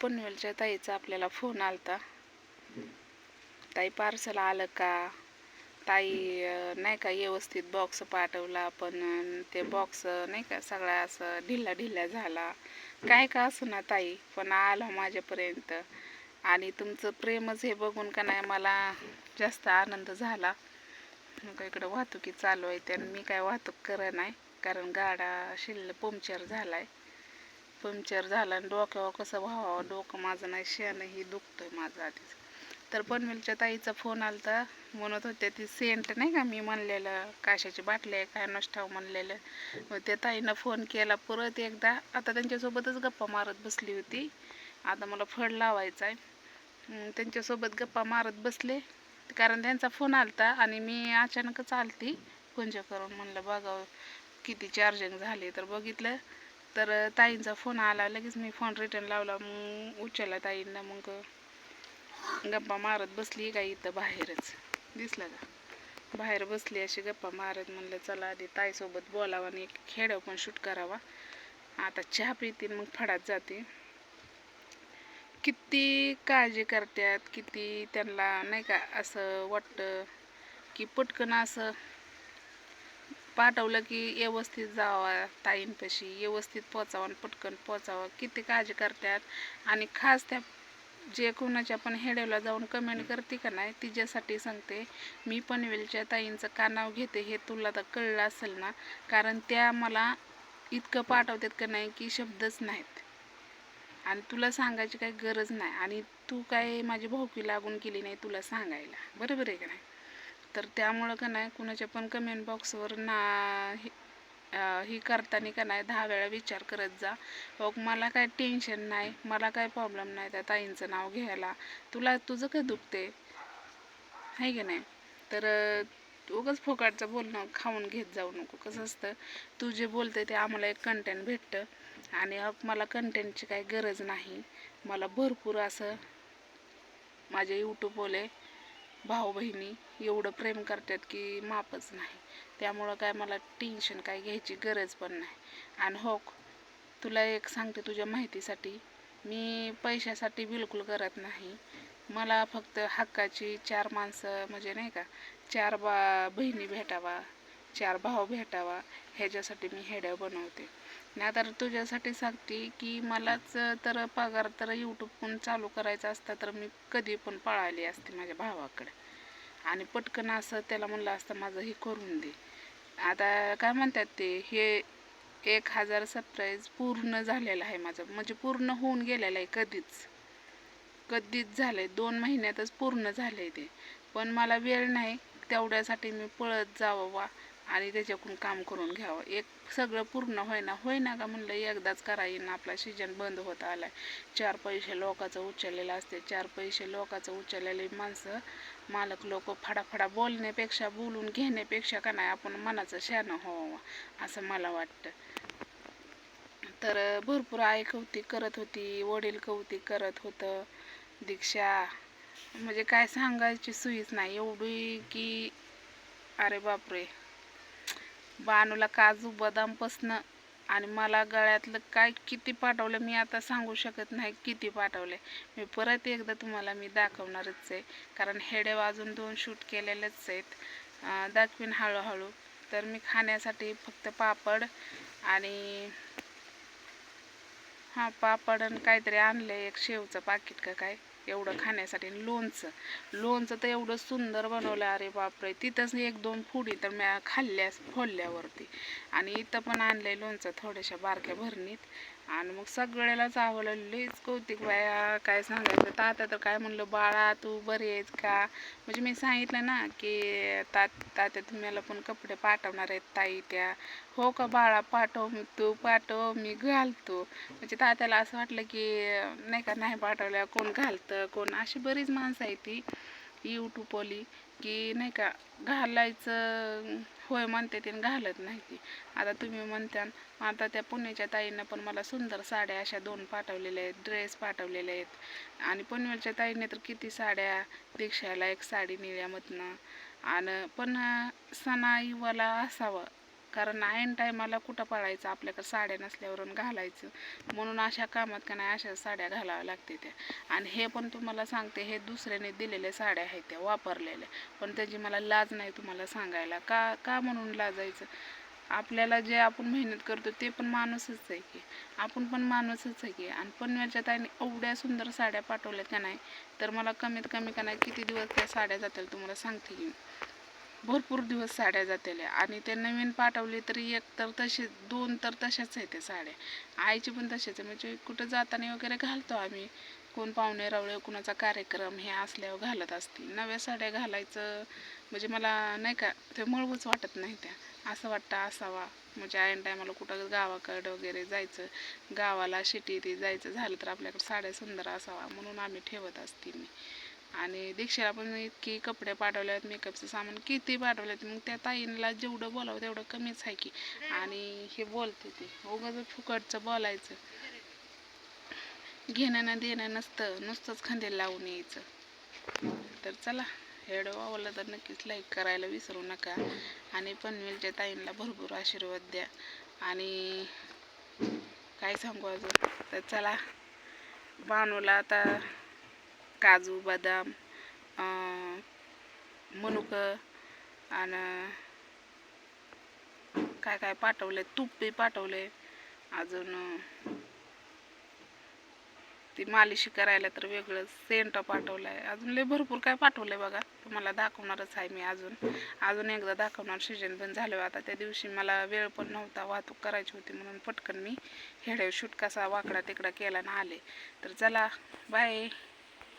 पनवेलच्या ताईचा आपल्याला फोन आलता. ताई पार्सल आलं का? ताई नाही का व्यवस्थित बॉक्स पाठवला, पण ते बॉक्स नाही का सगळा असं ढिला ढिला झाला. काय का असं ना ताई, पण आला माझ्यापर्यंत. आणि तुमचं प्रेमच हे बघून का नाही मला जास्त आनंद झाला. मग इकडं वाहतुकी चालू आहे आणि मी काय वाहतूक करत नाही, कारण गाडा पंक्चर झालाय. पंक्चर झाला आणि डोक्यावर कसं व्हावं, डोकं माझं नाही, शेणही दुखतोय माझं आधीच. तर पनवेलच्या ताईचा फोन आलता, म्हणत होते ती सेंट नाही का मी म्हणलेलं काशाची बाटली आहे काय नष्टाव म्हणलेलं. मग त्या ताईनं फोन केला परत एकदा. आता त्यांच्यासोबतच गप्पा मारत बसली होती. आता मला फड लावायचा आहे, त्यांच्यासोबत गप्पा मारत बसले कारण त्यांचा फोन आलता आणि मी अचानकच आलती पुंज करून. म्हणलं बघावं किती चार्जिंग झाले, तर बघितलं तर ताईंचा फोन आला. लगेच मी फोन रिटर्न लावला, मग उचलला ताईंना. मग गप्पा मारत बसली का इथं बाहेरच दिसलं का, बाहेर बसली अशी गप्पा मारत. म्हणलं चला आधी ताईसोबत बोलावं आणि एक खेड्याव पण शूट करावा. आता चहा पितील मग फडात जाते. किती काळजी करतात, किती त्यांना नाही का असं वाटतं की पटकन असं पाठवलं की व्यवस्थित जावा ताईंपाशी, व्यवस्थित पोचावं आणि पटकन पोचावं. किती काळजी करतात. आणि खास त्या जे कोणाच्या पण हेडेला जाऊन कमेंट करते का नाही तिच्यासाठी सांगते. मी पनवेलच्या ताईंचं का नाव घेते हे तुला तर कळलं असेल ना, कारण त्या मला इतकं पाठवतात का नाही की शब्दच नाहीत. आणि तुला सांगायची काही गरज नाही, आणि तू काय माझी भावकी लागून गेली नाही तुला सांगायला, बरोबर आहे का नाही. तर त्यामुळं का नाही कुणाच्या पण कमेंट बॉक्सवर ही करताना का नाही 10 वेळा विचार करत जा. बघ मला काय टेन्शन नाही, मला काय प्रॉब्लेम नाही त्या ताईंचं नाव घ्यायला. तुझं काय दुखते आहे की नाही. तर उगाच फोकाटचं बोलणं खाऊन घेत जाऊ नको. कसं असतं, तू जे बोलते ते आम्हाला एक कंटेंट भेटतं, आणि मला कंटेंटची काही गरज नाही. मला भरपूर असं माझे यूट्यूबवाले भाऊ बहिणी एवढं प्रेम करतात की मापच नाही. त्यामुळं काय मला टेन्शन काय घ्यायची गरज पण नाही. आणि हो, तुला एक सांगते तुझ्या माहितीसाठी, मी पैशासाठी बिलकुल करत नाही. मला फक्त हक्काची 4 माणसं म्हणजे नाही का 4 बहिणी भेटावा, 4 भाऊ भेटावा, ह्याच्यासाठी मी हेड्या बनवते. नाही तर तुझ्यासाठी सांगते की मलाच तर पगार तर यूट्यूब पण चालू करायचा असता तर मी कधी पण पळाली असते माझ्या भावाकडे, आणि पटकन असं त्याला म्हणलं असतं माझं हे करून दे. आता काय म्हणतात ते, हे 1000 सबस्क्राईब पूर्ण झालेलं आहे माझं, म्हणजे पूर्ण होऊन गेलेलं आहे. कधीच झालंय, 2 महिन्यातच पूर्ण झालंय ते. पण मला वेळ नाही, तेवढ्यासाठी मी पळत जावं आणि त्याच्याकडून काम करून घ्यावं. एक सगळं पूर्ण होईना का म्हणलं एकदाच करा येईन, आपला सीजन बंद होत आलाय. 4 पैसे लोकांचं उचललेलं असते, 4 पैसे लोकांचं उचललेले माणसं मालक लोक फडाफडा बोलण्यापेक्षा, बोलून घेण्यापेक्षा का नाही आपण मनाचं शहाणं व्हावं असं मला वाटतं. तर भरपूर आई कौतिक करत होती, वडील कौतिक करत होतं. दीक्षा म्हणजे काय सांगायची सुईच नाही एवढी की अरे बापरे. बानूला काजू बदामपासनं आणि मला गळ्यातलं काय किती पाठवलं मी आता सांगू शकत नाही किती पाठवले. मी परत एकदा तुम्हाला मी दाखवणारच आहे, कारण हेडे अजून 2 शूट केलेलेच आहेत, दाखवीन हळूहळू. तर मी खाण्यासाठी फक्त पापड आणि पापड आणि काहीतरी आणलं, एक शेवचं पाकिट का काय, एवढं खाण्यासाठी. लोणचं तर एवढं सुंदर बनवलं, अरे बापरे. तिथंच 1-2 फुडी तर मी फोडल्यावरती. आणि इथं पण आणलंय लोणचं थोड्याशा बारक्या भरणीत. आणि मग सगळ्यालाच आवडलं, लईच कौतिक बाया, काय सांगायचं. तात्या तर काय म्हणलं, बाळा तू बरी आहेस का, म्हणजे मी सांगितलं ना की तात्या तुम्हाला पण कपडे पाठवणार आहेत ताई त्या. हो का बाळा, पाठव, तू पाठव मी घालतो. म्हणजे तात्याला असं वाटलं की नाही का नाही पाठवल्या कोण घालतं, कोण अशी बरीच माणसं आहे ती यूट्यूबवाली की नाही का घालायचं होय म्हणते ते घालत नाही ती. आता तुम्ही म्हणता, आता त्या पुण्याच्या ताईनं पण मला सुंदर साड्या अशा 2 पाठवलेल्या आहेत, ड्रेस पाठवलेले आहेत. आणि पनवेलच्या ताईने तर किती साड्या, दीक्षाला एक साडी निळ्यामधनं. आणि पण सणाईवाला असावं कारण ऐन टायमाला कुठं पळायचं, आपल्याकडे साड्या नसल्यावरून घालायचं, म्हणून अशा कामात का नाही अशा साड्या घालाव्या लागते त्या. आणि हे पण तुम्हाला सांगते, हे दुसऱ्याने दिलेल्या साड्या आहेत त्या वापरलेल्या, पण त्याची मला लाज नाही तुम्हाला सांगायला. का का म्हणून लाजायचं? आपल्याला जे आपण मेहनत करतो ते पण माणूसच आहे की, आपण पण माणूसच आहे की. आणि पनवेलच्या ताईने एवढ्या सुंदर साड्या पाठवल्यात का नाही, तर मला कमीत कमी का नाही किती दिवस त्या साड्या जातील तुम्हाला सांगते की, भरपूर दिवस साड्या जातील. आणि ते नवीन पाठवली तरी एक तर तसे, दोन तर तशाच आहे त्या साड्या. आईची पण तशाच आहे, म्हणजे कुठं जाताना वगैरे घालतो आम्ही, कोण पाहुणे रावळे कुणाचा कार्यक्रम हे असल्यावर घालत असते. नव्या साड्या घालायचं म्हणजे मला नाही का ते मळवूच वाटत नाही त्या, असं वाटतं असावा. म्हणजे ऐन टायमाला कुठं गावाकडं वगैरे जायचं, गावाला शिटीत जायचं झालं तर आपल्याकडे साड्या सुंदर असावा, म्हणून आम्ही ठेवत असते मी. आणि दीक्षेला पण इतकी कपडे पाठवले आहेत, मेकअपचं सामान किती पाठवले आहेत, मग त्या ताईंना जेवढं बोलावं तेवढं कमीच आहे की. आणि हे बोलते ते उगाच फुकटचं बोलायचं, घेणं ना देणं नसतं, नुसतंच खांद्याला लावून यायचं. तर चला, व्हिडिओ आवडला तर नक्कीच लाईक करायला विसरू नका. आणि पनवेलच्या ताईंना भरपूर आशीर्वाद द्या. आणि काय सांगू अजून, तर चला, बानूला आता काजू बदाम मनुकं आणि काय काय पाठवले, तूप बी पाठवले, अजून ती मालिशी करायला तर वेगळं सेंट पाठवलं आहे, अजून लय भरपूर काय पाठवलं आहे बघा. तुम्हाला दाखवणारच आहे मी, अजून एकदा दाखवणार. सीजन पण झालं आता, त्या दिवशी मला वेळ पण नव्हता, वाहतूक करायची होती, म्हणून पटकन मी हेडे शूट कसा वाकडा तिकडा केला ना आले. तर चला, बाय.